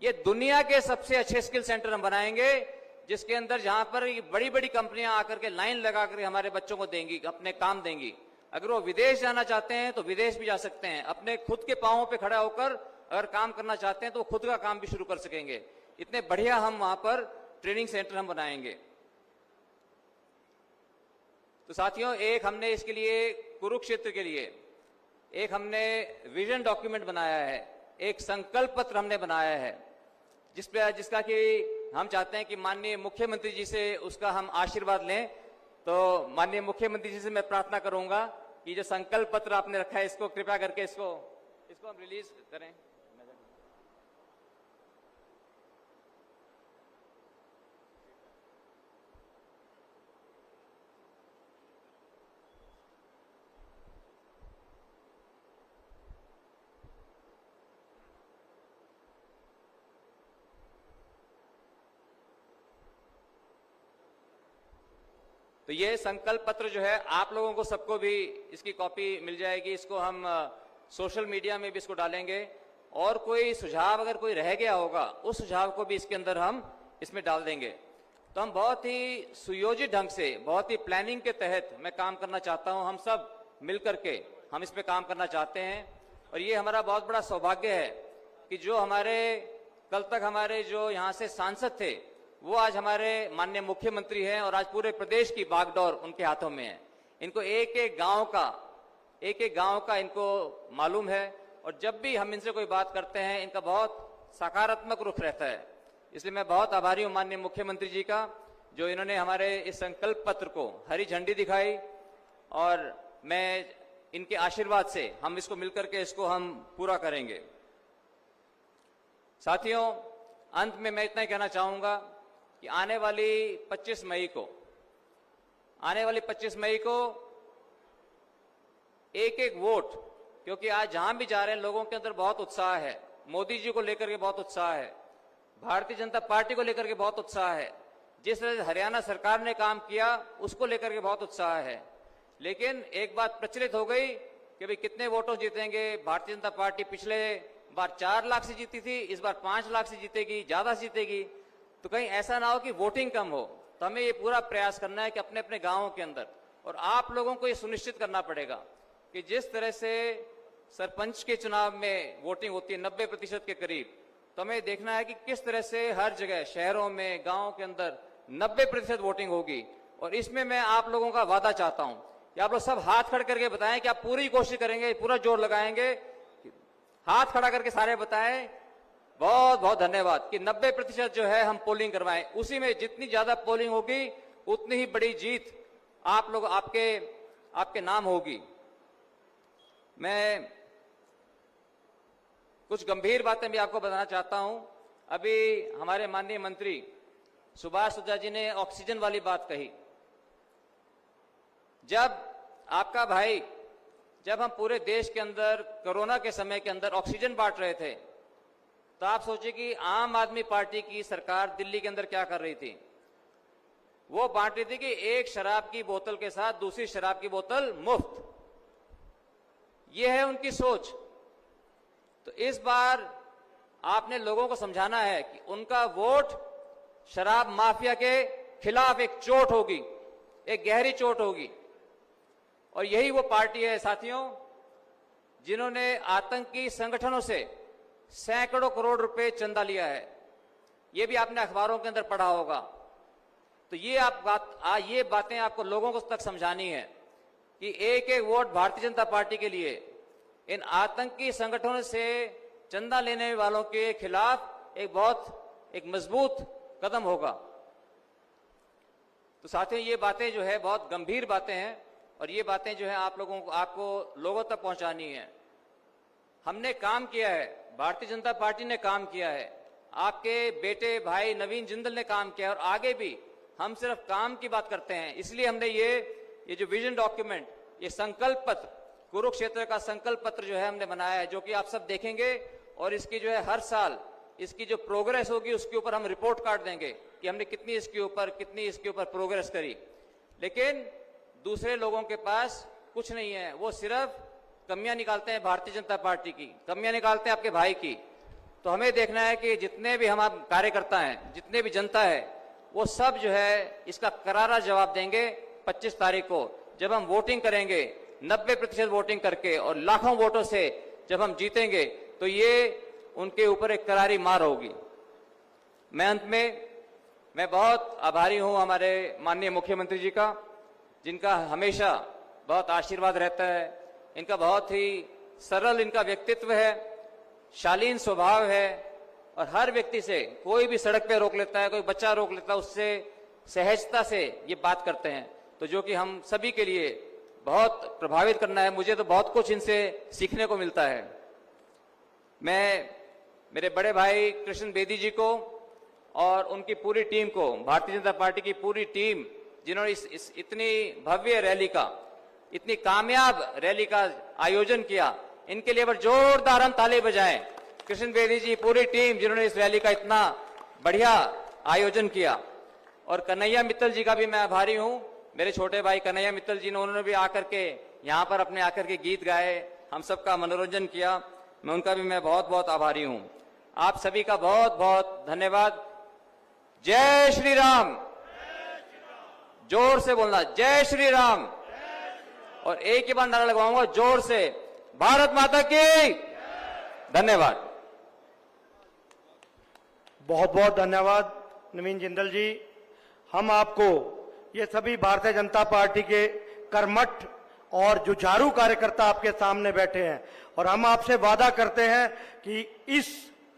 ये दुनिया के सबसे अच्छे स्किल सेंटर हम बनाएंगे, जिसके अंदर जहां पर बड़ी बड़ी कंपनियां आकर के लाइन लगा करके हमारे बच्चों को देंगी, अपने काम देंगी। अगर वो विदेश जाना चाहते हैं तो विदेश भी जा सकते हैं। अपने खुद के पांवों पे खड़ा होकर अगर काम करना चाहते हैं तो वो खुद का काम भी शुरू कर सकेंगे। इतने बढ़िया हम वहां पर ट्रेनिंग सेंटर हम बनाएंगे। तो साथियों, एक हमने इसके लिए कुरुक्षेत्र के लिए एक हमने विजन डॉक्यूमेंट बनाया है, एक संकल्प पत्र हमने बनाया है, जिसका कि हम चाहते हैं कि माननीय मुख्यमंत्री जी से उसका हम आशीर्वाद लें। तो माननीय मुख्यमंत्री जी से मैं प्रार्थना करूंगा कि जो संकल्प पत्र आपने रखा है, इसको कृपया करके इसको हम रिलीज करें। तो ये संकल्प पत्र जो है आप लोगों को सबको भी इसकी कॉपी मिल जाएगी। इसको हम सोशल मीडिया में भी इसको डालेंगे, और कोई सुझाव अगर कोई रह गया होगा उस सुझाव को भी इसके अंदर हम इसमें डाल देंगे। तो हम बहुत ही सुयोजित ढंग से, बहुत ही प्लानिंग के तहत मैं काम करना चाहता हूं। हम सब मिलकर के हम इस पे काम करना चाहते हैं, और ये हमारा बहुत बड़ा सौभाग्य है कि जो हमारे कल तक हमारे जो यहाँ से सांसद थे वो आज हमारे माननीय मुख्यमंत्री हैं, और आज पूरे प्रदेश की बागडोर उनके हाथों में है। इनको एक एक गांव का इनको मालूम है, और जब भी हम इनसे कोई बात करते हैं इनका बहुत सकारात्मक रुख रहता है। इसलिए मैं बहुत आभारी हूं माननीय मुख्यमंत्री जी का, जो इन्होंने हमारे इस संकल्प पत्र को हरी झंडी दिखाई, और मैं इनके आशीर्वाद से हम इसको मिलकर के इसको हम पूरा करेंगे। साथियों, अंत में मैं इतना ही कहना चाहूंगा कि आने वाली 25 मई को एक एक वोट, क्योंकि आज जहां भी जा रहे हैं लोगों के अंदर बहुत उत्साह है। मोदी जी को लेकर के बहुत उत्साह है, भारतीय जनता पार्टी को लेकर के बहुत उत्साह है, जिस तरह से हरियाणा सरकार ने काम किया उसको लेकर के बहुत उत्साह है। लेकिन एक बात प्रचलित हो गई कि भाई कितने वोटों जीतेंगे। भारतीय जनता पार्टी पिछले बार 4 लाख से जीती थी, इस बार 5 लाख से जीतेगी, ज्यादा जीतेगी। तो कहीं ऐसा ना हो कि वोटिंग कम हो। तो हमें ये पूरा प्रयास करना है कि अपने अपने गांवों के अंदर, और आप लोगों को ये सुनिश्चित करना पड़ेगा कि जिस तरह से सरपंच के चुनाव में वोटिंग होती है 90% के करीब, तो हमें देखना है कि किस तरह से हर जगह शहरों में, गांवों के अंदर 90% वोटिंग होगी। और इसमें मैं आप लोगों का वादा चाहता हूं कि आप लोग सब हाथ खड़े करके बताएं कि आप पूरी कोशिश करेंगे, पूरा जोर लगाएंगे। हाथ खड़ा करके सारे बताएं। बहुत बहुत धन्यवाद कि 90% जो है हम पोलिंग करवाएं। उसी में जितनी ज्यादा पोलिंग होगी उतनी ही बड़ी जीत आप लोग आपके नाम होगी। मैं कुछ गंभीर बातें भी आपको बताना चाहता हूं। अभी हमारे माननीय मंत्री सुभाष सुद्धा जी ने ऑक्सीजन वाली बात कही। जब हम पूरे देश के अंदर कोरोना के समय के अंदर ऑक्सीजन बांट रहे थे, तो आप सोचिए कि आम आदमी पार्टी की सरकार दिल्ली के अंदर क्या कर रही थी। वो बांट रही थी कि एक शराब की बोतल के साथ दूसरी शराब की बोतल मुफ्त। ये है उनकी सोच। तो इस बार आपने लोगों को समझाना है कि उनका वोट शराब माफिया के खिलाफ एक चोट होगी, एक गहरी चोट होगी। और यही वो पार्टी है साथियों, जिन्होंने आतंकी संगठनों से सैकड़ों करोड़ रुपए चंदा लिया है। ये भी आपने अखबारों के अंदर पढ़ा होगा। तो ये बातें आपको लोगों को तक समझानी है कि एक एक वोट भारतीय जनता पार्टी के लिए इन आतंकी संगठनों से चंदा लेने वालों के खिलाफ एक मजबूत कदम होगा। तो साथियों, ये बातें जो है बहुत गंभीर बातें हैं, और ये बातें जो है आपको लोगों तक पहुंचानी है। हमने काम किया है, भारतीय जनता पार्टी ने काम किया है, आपके बेटे भाई नवीन जिंदल ने काम किया है, और आगे भी हम सिर्फ काम की बात करते हैं। इसलिए हमने ये जो विजन डॉक्यूमेंट, ये संकल्प पत्र, कुरुक्षेत्र का संकल्प पत्र जो है हमने बनाया है, जो कि आप सब देखेंगे। और इसकी जो है हर साल इसकी जो प्रोग्रेस होगी उसके ऊपर हम रिपोर्ट कार्ड देंगे कि हमने कितनी इसके ऊपर प्रोग्रेस करी। लेकिन दूसरे लोगों के पास कुछ नहीं है, वो सिर्फ कमियां निकालते हैं भारतीय जनता पार्टी की, कमियां निकालते हैं आपके भाई की। तो हमें देखना है कि जितने भी हम कार्यकर्ता हैं, जितने भी जनता है, वो सब जो है इसका करारा जवाब देंगे 25 तारीख को, जब हम वोटिंग करेंगे 90% वोटिंग करके और लाखों वोटों से जब हम जीतेंगे, तो ये उनके ऊपर एक करारी मार होगी। मैं अंत में मैं बहुत आभारी हूं हमारे माननीय मुख्यमंत्री जी का, जिनका हमेशा बहुत आशीर्वाद रहता है। इनका बहुत ही सरल इनका व्यक्तित्व है, शालीन स्वभाव है, और हर व्यक्ति से, कोई भी सड़क पे रोक लेता है, कोई बच्चा रोक लेता है, उससे सहजता से ये बात करते हैं, तो जो कि हम सभी के लिए बहुत प्रभावित करना है। मुझे तो बहुत कुछ इनसे सीखने को मिलता है। मैं मेरे बड़े भाई कृष्ण बेदी जी को और उनकी पूरी टीम को, भारतीय जनता पार्टी की पूरी टीम, जिन्होंने इस इतनी भव्य रैली का, इतनी कामयाब रैली का आयोजन किया, इनके लिए जोरदार हम ताली बजाएं। कृष्ण बेदी जी, पूरी टीम, जिन्होंने इस रैली का इतना बढ़िया आयोजन किया। और कन्हैया मित्तल जी का भी मैं आभारी हूं। मेरे छोटे भाई कन्हैया मित्तल जी ने, उन्होंने भी आकर के यहाँ पर अपने आकर के गीत गाए, हम सबका मनोरंजन किया। मैं उनका भी मैं बहुत बहुत आभारी हूं। आप सभी का बहुत बहुत धन्यवाद। जय श्री राम। जोर से बोलना, जय श्री राम। और एक ही बार नारा लगवाऊंगा जोर से, भारत माता की। धन्यवाद। बहुत बहुत धन्यवाद नवीन जिंदल जी। हम आपको, ये सभी भारतीय जनता पार्टी के कर्मठ और जुझारू कार्यकर्ता आपके सामने बैठे हैं, और हम आपसे वादा करते हैं कि इस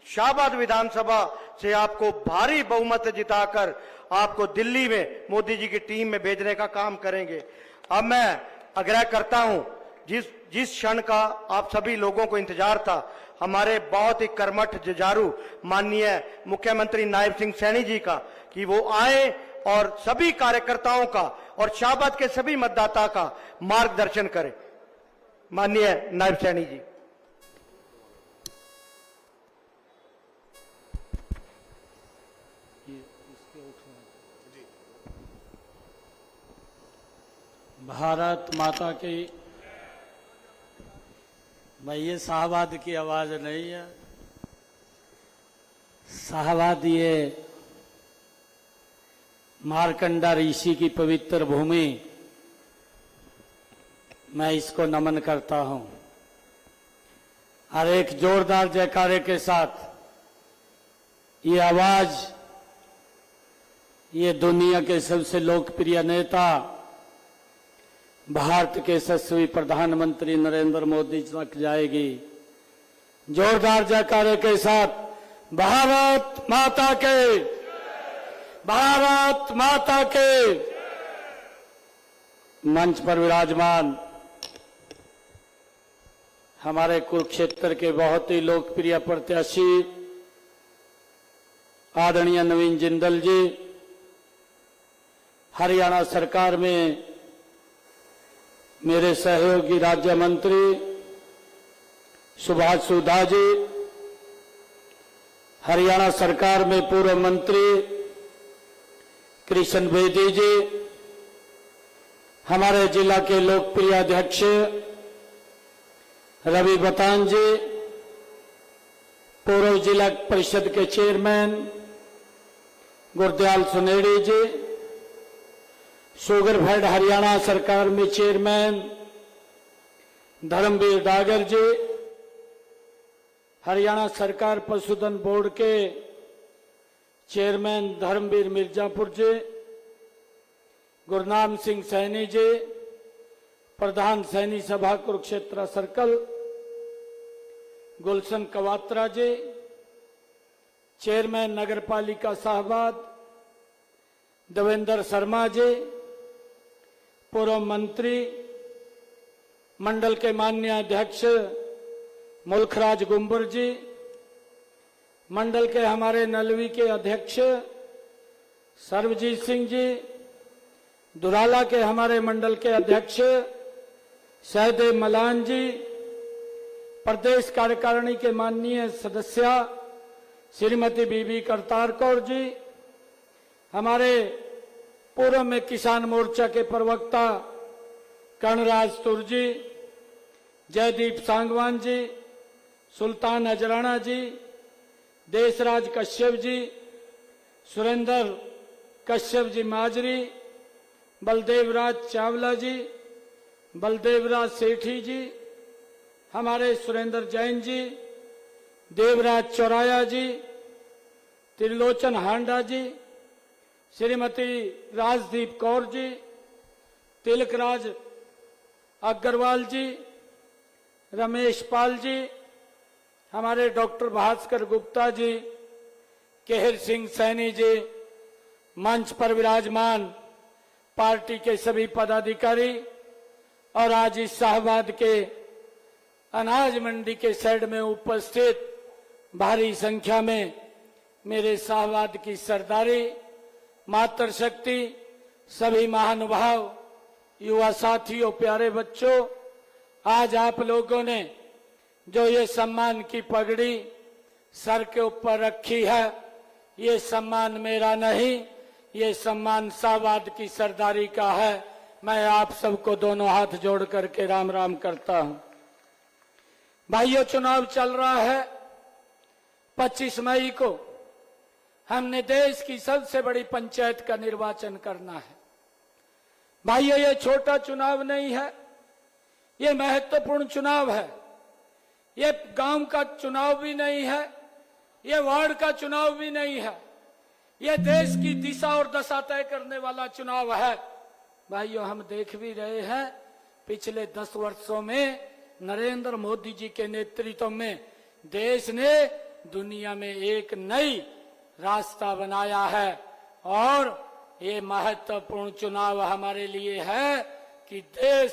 शाहबाद विधानसभा से आपको भारी बहुमत जिताकर आपको दिल्ली में मोदी जी की टीम में भेजने का काम करेंगे। अब मैं आग्रह करता हूं, जिस क्षण का आप सभी लोगों को इंतजार था, हमारे बहुत ही कर्मठ जुझारू माननीय मुख्यमंत्री नायब सिंह सैनी जी का, कि वो आए और सभी कार्यकर्ताओं का और शाहबाद के सभी मतदाता का मार्गदर्शन करें। माननीय नायब सैनी जी। भारत माता की। भाई, ये शाहबाद की आवाज नहीं है। शाहबाद ये मार्कंडा ऋषि की पवित्र भूमि, मैं इसको नमन करता हूं। और एक जोरदार जयकारे के साथ ये आवाज, ये दुनिया के सबसे लोकप्रिय नेता, भारत के यशस्वी प्रधानमंत्री नरेंद्र मोदी तक जाएगी। जोरदार जयकारे के साथ, भारत माता के, भारत माता के। मंच पर विराजमान हमारे कुरुक्षेत्र के बहुत ही लोकप्रिय प्रत्याशी आदरणीय नवीन जिंदल जी, हरियाणा सरकार में मेरे सहयोगी राज्य मंत्री सुभाष सुधा जी, हरियाणा सरकार में पूर्व मंत्री कृष्ण बेदी जी, हमारे जिला के लोकप्रिय अध्यक्ष रवि बतान जी, पूर्व जिला परिषद के चेयरमैन गुरदयाल सुनेड़ी जी, शुगरफेड हरियाणा सरकार में चेयरमैन धर्मवीर डागर जी, हरियाणा सरकार पशुधन बोर्ड के चेयरमैन धर्मवीर मिर्जापुर जी, गुरनाम सिंह सैनी जी, प्रधान सैनी सभा कुरुक्षेत्र सर्कल गुलशन कवात्रा जी, चेयरमैन नगर पालिका शाहबाद देवेंद्र शर्मा जी, पूर्व मंत्री मंडल के माननीय अध्यक्ष मुल्खराज गुंबर जी, मंडल के हमारे नलवी के अध्यक्ष सर्वजीत सिंह जी, दुराला के हमारे मंडल के अध्यक्ष सहदेव मलान जी, प्रदेश कार्यकारिणी के माननीय सदस्य श्रीमती बीबी करतार कौर जी, हमारे पूर्व में किसान मोर्चा के प्रवक्ता कर्णराज तुर जी, जयदीप सांगवान जी, सुल्तान अजराना जी, देशराज कश्यप जी, सुरेंद्र कश्यप जी माजरी, बलदेवराज चावला जी, बलदेवराज सेठी जी, हमारे सुरेंद्र जैन जी, देवराज चौराया जी, त्रिलोचन हांडा जी, श्रीमती राजदीप कौर जी, तिलकराज अग्रवाल जी, रमेश पाल जी, हमारे डॉक्टर भास्कर गुप्ता जी, केहर सिंह सैनी जी, मंच पर विराजमान पार्टी के सभी पदाधिकारी और आज इस शाहबाद के अनाज मंडी के शेड में उपस्थित भारी संख्या में मेरे शाहबाद की सरदारी, मातृशक्ति, सभी महानुभाव, युवा साथियों, प्यारे बच्चों, आज आप लोगों ने जो ये सम्मान की पगड़ी सर के ऊपर रखी है, ये सम्मान मेरा नहीं, ये सम्मान शाहबाद की सरदारी का है। मैं आप सबको दोनों हाथ जोड़ करके राम राम करता हूं। भाइयों, चुनाव चल रहा है। 25 मई को हमने देश की सबसे बड़ी पंचायत का निर्वाचन करना है। भाइयों, ये छोटा चुनाव नहीं है, ये महत्वपूर्ण चुनाव है। ये गांव का चुनाव भी नहीं है, ये वार्ड का चुनाव भी नहीं है, ये देश की दिशा और दशा तय करने वाला चुनाव है। भाइयों, हम देख भी रहे हैं पिछले 10 वर्षों में नरेंद्र मोदी जी के नेतृत्व में देश ने दुनिया में एक नई रास्ता बनाया है और ये महत्वपूर्ण चुनाव हमारे लिए है कि देश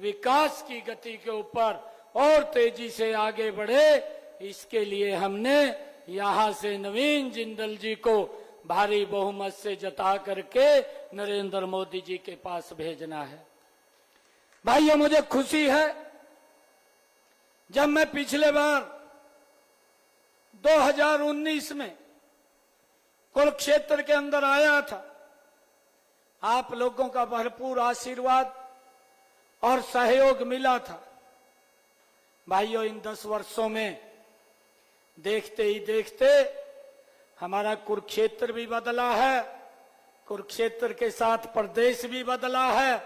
विकास की गति के ऊपर और तेजी से आगे बढ़े। इसके लिए हमने यहां से नवीन जिंदल जी को भारी बहुमत से जता करके नरेंद्र मोदी जी के पास भेजना है। भाइयों, मुझे खुशी है, जब मैं पिछले बार 2019 में कुरुक्षेत्र के अंदर आया था, आप लोगों का भरपूर आशीर्वाद और सहयोग मिला था। भाइयों, इन 10 वर्षों में देखते ही देखते हमारा कुरुक्षेत्र भी बदला है, कुरुक्षेत्र के साथ प्रदेश भी बदला है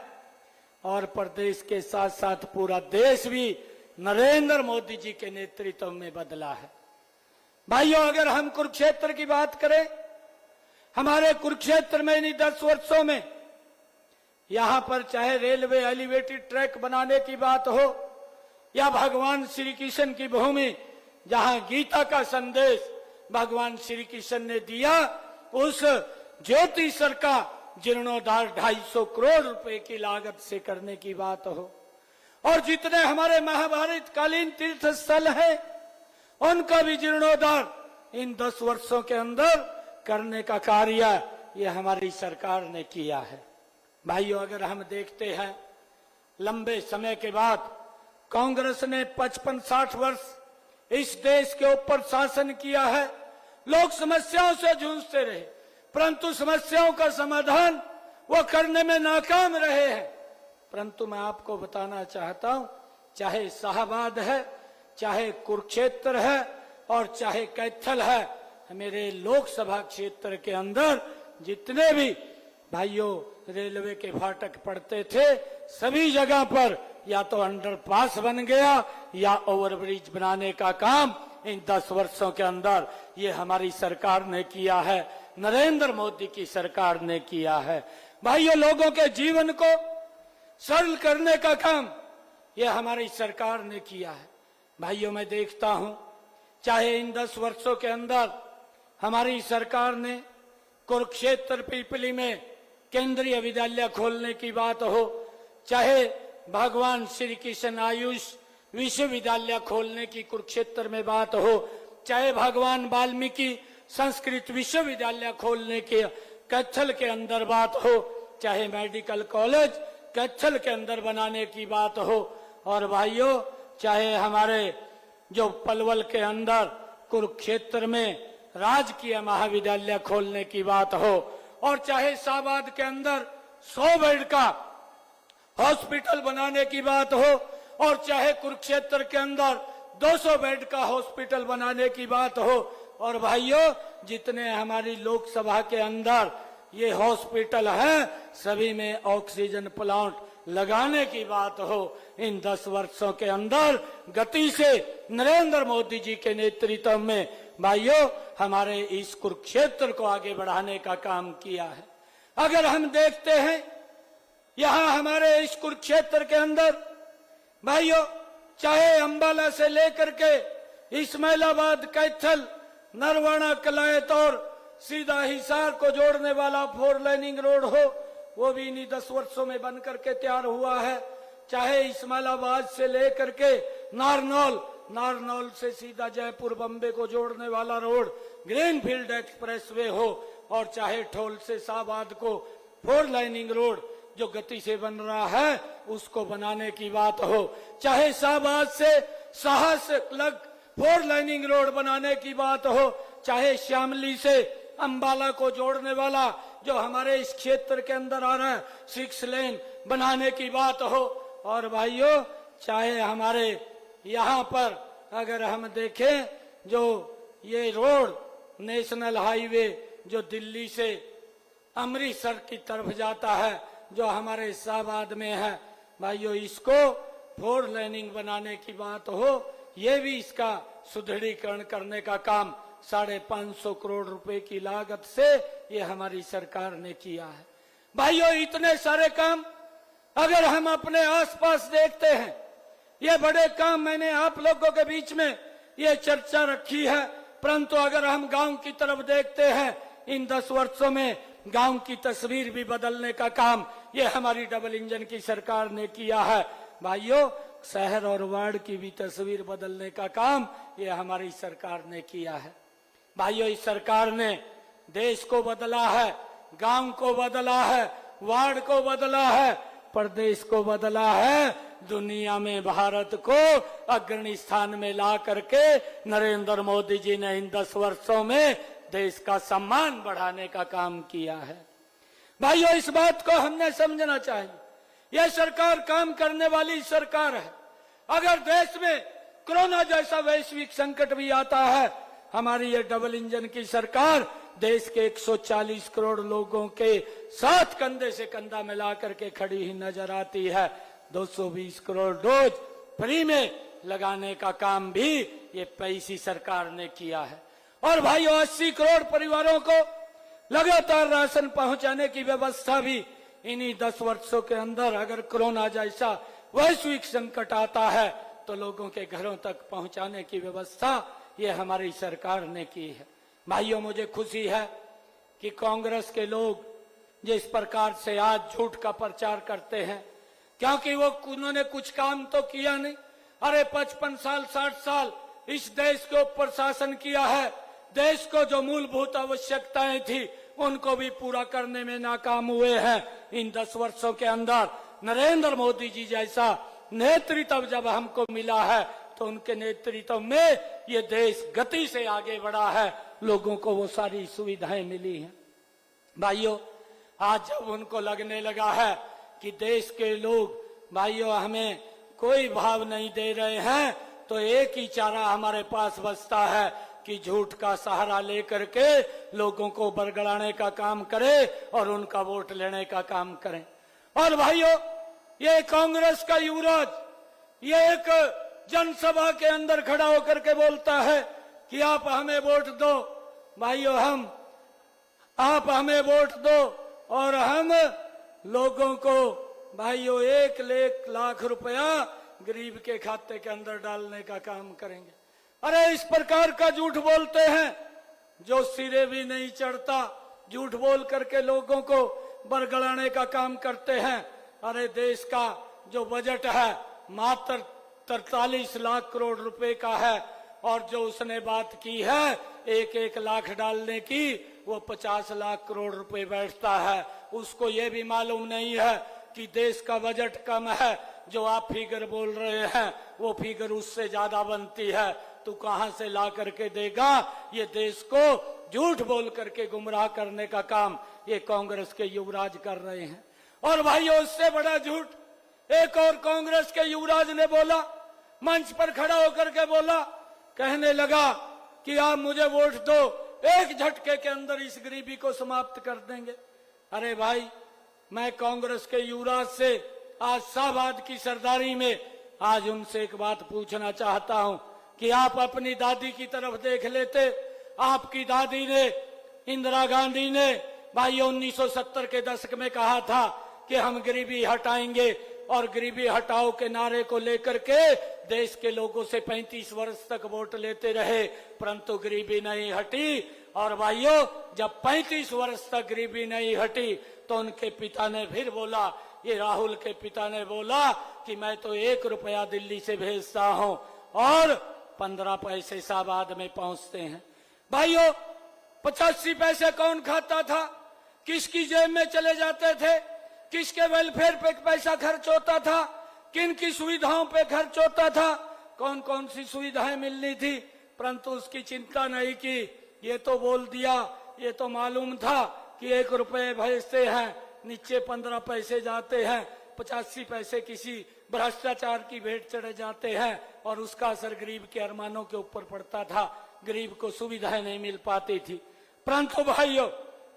और प्रदेश के साथ साथ पूरा देश भी नरेंद्र मोदी जी के नेतृत्व में बदला है। भाइयों, अगर हम कुरुक्षेत्र की बात करें, हमारे कुरुक्षेत्र में इन 10 वर्षों में यहां पर चाहे रेलवे एलिवेटेड ट्रैक बनाने की बात हो या भगवान श्री कृष्ण की भूमि जहां गीता का संदेश भगवान श्री कृष्ण ने दिया, उस ज्योति सर का जीर्णोद्धार 250 करोड़ रुपए की लागत से करने की बात हो, और जितने हमारे महाभारत कालीन तीर्थ स्थल है उनका भी जीर्णोद्धार इन 10 वर्षों के अंदर करने का कार्य ये हमारी सरकार ने किया है। भाइयों, अगर हम देखते हैं लंबे समय के बाद कांग्रेस ने 55-60 वर्ष इस देश के ऊपर शासन किया है। लोग समस्याओं से जूझते रहे, परंतु समस्याओं का समाधान वो करने में नाकाम रहे हैं। परंतु मैं आपको बताना चाहता हूं, चाहे शाहबाद है, चाहे कुरुक्षेत्र है और चाहे कैथल है, मेरे लोकसभा क्षेत्र के अंदर जितने भी भाइयों रेलवे के फाटक पड़ते थे, सभी जगह पर या तो अंडरपास बन गया या ओवरब्रिज बनाने का काम इन 10 वर्षों के अंदर ये हमारी सरकार ने किया है, नरेंद्र मोदी की सरकार ने किया है। भाइयों, लोगों के जीवन को सरल करने का काम ये हमारी सरकार ने किया है। भाइयों, मैं देखता हूं, चाहे इन 10 वर्षों के अंदर हमारी सरकार ने कुरुक्षेत्र पीपली में केंद्रीय विद्यालय खोलने की बात हो, चाहे भगवान श्री कृष्ण आयुष विश्वविद्यालय खोलने की कुरुक्षेत्र में बात हो, चाहे भगवान वाल्मीकि संस्कृत विश्वविद्यालय खोलने के कैथल के अंदर बात हो, चाहे मेडिकल कॉलेज कैथल के अंदर बनाने की बात हो, और भाइयों चाहे हमारे जो पलवल के अंदर कुरुक्षेत्र में राजकीय महाविद्यालय खोलने की बात हो, और चाहे शाहबाद के अंदर 100 बेड का हॉस्पिटल बनाने की बात हो, और चाहे कुरुक्षेत्र के अंदर 200 बेड का हॉस्पिटल बनाने की बात हो। और भाइयों, जितने हमारी लोकसभा के अंदर ये हॉस्पिटल हैं, सभी में ऑक्सीजन प्लांट लगाने की बात हो। इन 10 वर्षों के अंदर गति से नरेंद्र मोदी जी के नेतृत्व में भाइयों हमारे इस कुरुक्षेत्र को आगे बढ़ाने का काम किया है। अगर हम देखते हैं यहां हमारे इस कुरुक्षेत्र के अंदर भाइयों, चाहे अंबाला से लेकर के इस्माइलाबाद, कैथल, नरवाना, कलायत और सीधा हिसार को जोड़ने वाला 4 लाइनिंग रोड हो, वो भी इन्हीं 10 वर्षों में बन करके तैयार हुआ है। चाहे इस्माइलाबाद से लेकर के नारनौल, नारनौल से सीधा जयपुर, बम्बे को जोड़ने वाला रोड ग्रीनफील्ड एक्सप्रेसवे हो, और चाहे ठोल से शाहबाद को 4 लाइनिंग रोड जो गति से बन रहा है उसको बनाने की बात हो, चाहे शाहबाद से साहस लग 4 लाइनिंग रोड बनाने की बात हो, चाहे श्यामली से अंबाला को जोड़ने वाला जो हमारे इस क्षेत्र के अंदर आ रहा है 6 लेन बनाने की बात हो, और भाइयों चाहे हमारे यहाँ पर अगर हम देखें जो ये रोड नेशनल हाईवे जो दिल्ली से अमृतसर की तरफ जाता है, जो हमारे शाहबाद में है भाइयों, इसको 4 लाइनिंग बनाने की बात हो, ये भी इसका सुदृढ़ीकरण करने का काम 550 करोड़ रुपए की लागत से ये हमारी सरकार ने किया है। भाइयों इतने सारे काम अगर हम अपने आसपास देखते हैं, ये बड़े काम मैंने आप लोगों के बीच में ये चर्चा रखी है, परंतु अगर हम गांव की तरफ देखते हैं, इन 10 वर्षों में गांव की तस्वीर भी बदलने का काम ये हमारी डबल इंजन की सरकार ने किया है। भाइयों शहर और वार्ड की भी तस्वीर बदलने का काम ये हमारी सरकार ने किया है। भाइयों इस सरकार ने देश को बदला है, गांव को बदला है, वार्ड को बदला है, प्रदेश को बदला है, दुनिया में भारत को अग्रणी स्थान में ला करके नरेंद्र मोदी जी ने इन 10 वर्षों में देश का सम्मान बढ़ाने का काम किया है। भाइयों इस बात को हमने समझना चाहिए, यह सरकार काम करने वाली सरकार है। अगर देश में कोरोना जैसा वैश्विक संकट भी आता है, हमारी ये डबल इंजन की सरकार देश के 140 करोड़ लोगों के साथ कंधे से कंधा मिला करके खड़ी ही नजर आती है। 220 करोड़ डोज फ्री में लगाने का काम भी ये पैसी सरकार ने किया है। और भाइयों 80 करोड़ परिवारों को लगातार राशन पहुंचाने की व्यवस्था भी इन्हीं 10 वर्षों के अंदर, अगर कोरोना जैसा वैश्विक संकट आता है तो लोगों के घरों तक पहुंचाने की व्यवस्था ये हमारी सरकार ने की है। भाइयों मुझे खुशी है कि कांग्रेस के लोग जिस प्रकार से आज झूठ का प्रचार करते हैं, क्योंकि उन्होंने कुछ काम तो किया नहीं। अरे 55 साल 60 साल इस देश के ऊपर शासन किया है, देश को जो मूलभूत आवश्यकताएं थी उनको भी पूरा करने में नाकाम हुए हैं। इन 10 वर्षों के अंदर नरेंद्र मोदी जी जैसा नेतृत्व जब हमको मिला है तो उनके नेतृत्व में ये देश गति से आगे बढ़ा है, लोगों को वो सारी सुविधाएं मिली हैं। भाइयों आज जब उनको लगने लगा है कि देश के लोग भाइयों हमें कोई भाव नहीं दे रहे हैं, तो एक ही चारा हमारे पास बचता है कि झूठ का सहारा लेकर के लोगों को बरगड़ाने का काम करे और उनका वोट लेने का काम करें। और भाइयों ये कांग्रेस का युवराज ये एक जनसभा के अंदर खड़ा होकर के बोलता है कि आप हमें वोट दो। भाइयों आप हमें वोट दो और हम लोगों को भाइयों 1 लाख रुपया गरीब के खाते के अंदर डालने का काम करेंगे। अरे इस प्रकार का झूठ बोलते हैं जो सिरे भी नहीं चढ़ता, झूठ बोल करके लोगों को बरगड़ाने का काम करते हैं। अरे देश का जो बजट है मात्र 43 लाख करोड़ रुपए का है, और जो उसने बात की है 1 लाख डालने की वो 50 लाख करोड़ रुपए बैठता है। उसको ये भी मालूम नहीं है कि देश का बजट कम है, जो आप फिगर बोल रहे हैं वो फिगर उससे ज्यादा बनती है। तू कहां से ला करके देगा? ये देश को झूठ बोल करके गुमराह करने का काम ये कांग्रेस के युवराज कर रहे हैं। और भाइयों उससे बड़ा झूठ एक और कांग्रेस के युवराज ने बोला, मंच पर खड़ा होकर के बोला, कहने लगा कि आप मुझे वोट दो, एक झटके के अंदर इस गरीबी को समाप्त कर देंगे। अरे भाई, मैं कांग्रेस के युवराज से आज शाहबाद की सरदारी में आज उनसे एक बात पूछना चाहता हूं कि आप अपनी दादी की तरफ देख लेते। आपकी दादी ने, इंदिरा गांधी ने भाई 1970 के दशक में कहा था कि हम गरीबी हटाएंगे, और गरीबी हटाओ के नारे को लेकर के देश के लोगों से 35 वर्ष तक वोट लेते रहे, परंतु गरीबी नहीं हटी। और भाइयों, जब 35 वर्ष तक गरीबी नहीं हटी तो उनके पिता ने फिर बोला, ये राहुल के पिता ने बोला कि मैं तो 1 रुपया दिल्ली से भेजता हूं और 15 पैसे शाहबाद में पहुंचते हैं। भाइयों, 85 पैसे कौन खाता था? किसकी जेब में चले जाते थे? किसके वेलफेयर पे पैसा खर्च होता था? किन की सुविधाओं पे खर्च होता था? कौन कौन सी सुविधाएं मिलनी थी? परंतु उसकी चिंता नहीं की। ये तो बोल दिया, ये तो मालूम था कि 1 रुपये भेजते हैं, नीचे 15 पैसे जाते हैं, 85 पैसे किसी भ्रष्टाचार की भेंट चढ़े जाते हैं, और उसका असर गरीब के अरमानों के ऊपर पड़ता था। गरीब को सुविधाएं नहीं मिल पाती थी। परंतु भाइयों,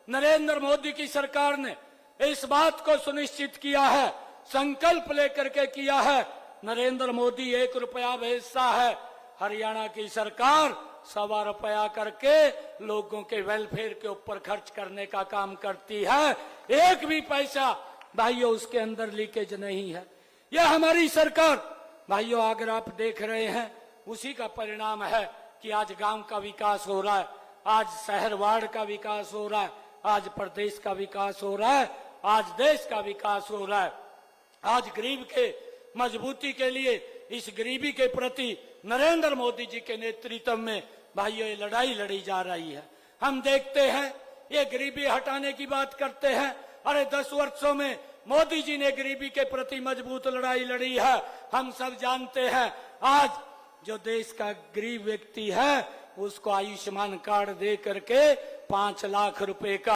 नरेंद्र मोदी की सरकार ने इस बात को सुनिश्चित किया है, संकल्प लेकर के किया है। नरेंद्र मोदी 1 रुपया भेजता है, हरियाणा की सरकार 1.25 रुपया करके लोगों के वेलफेयर के ऊपर खर्च करने का काम करती है। एक भी पैसा भाइयों उसके अंदर लीकेज नहीं है। यह हमारी सरकार भाइयों, अगर आप देख रहे हैं, उसी का परिणाम है कि आज गांव का विकास हो रहा है, आज शहर वार्ड का विकास हो रहा है, आज प्रदेश का विकास हो रहा है, आज देश का विकास हो रहा है। आज गरीब के मजबूती के लिए, इस गरीबी के प्रति नरेंद्र मोदी जी के नेतृत्व में भाइयों ये लड़ाई लड़ी जा रही है। हम देखते हैं, ये गरीबी हटाने की बात करते हैं। अरे 10 वर्षों में मोदी जी ने गरीबी के प्रति मजबूत लड़ाई लड़ी है। हम सब जानते हैं, आज जो देश का गरीब व्यक्ति है उसको आयुष्मान कार्ड दे करके 5 लाख रुपए का